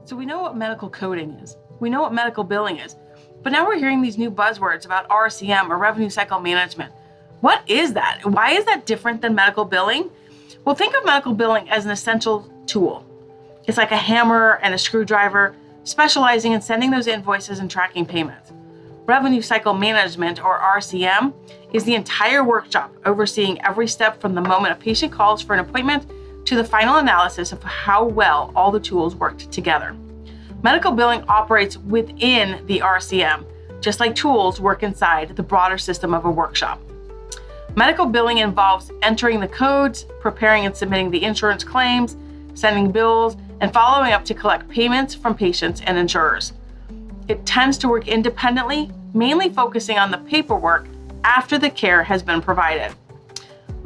So we know what medical coding is. We know what medical billing is. But now we're hearing these new buzzwords about RCM or revenue cycle management. What is that? Why is that different than medical billing? Well, think of medical billing as an essential tool. It's like a hammer and a screwdriver, specializing in sending those invoices and tracking payments. Revenue cycle management, or RCM, is the entire workshop overseeing every step from the moment a patient calls for an appointment to the final analysis of how well all the tools worked together. Medical billing operates within the RCM, just like tools work inside the broader system of a workshop. Medical billing involves entering the codes, preparing and submitting the insurance claims, sending bills, and following up to collect payments from patients and insurers. It tends to work independently, mainly focusing on the paperwork after the care has been provided.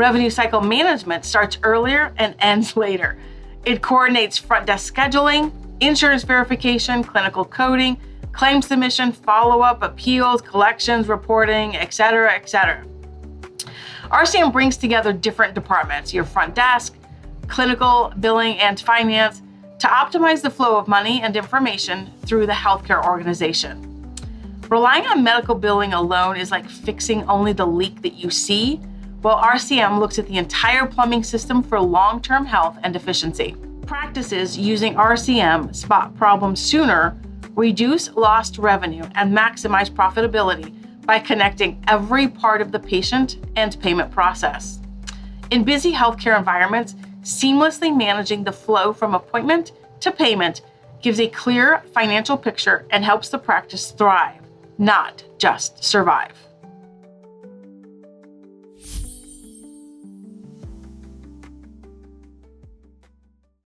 Revenue cycle management starts earlier and ends later. It coordinates front desk scheduling, insurance verification, clinical coding, claim submission, follow-up, appeals, collections, reporting, etc., etc. RCM brings together different departments, your front desk, clinical, billing, and finance, to optimize the flow of money and information through the healthcare organization. Relying on medical billing alone is like fixing only the leak that you see, while RCM looks at the entire plumbing system for long-term health and efficiency. Practices using RCM spot problems sooner, reduce lost revenue, and maximize profitability by connecting every part of the patient and payment process. In busy healthcare environments, seamlessly managing the flow from appointment to payment gives a clear financial picture and helps the practice thrive, not just survive.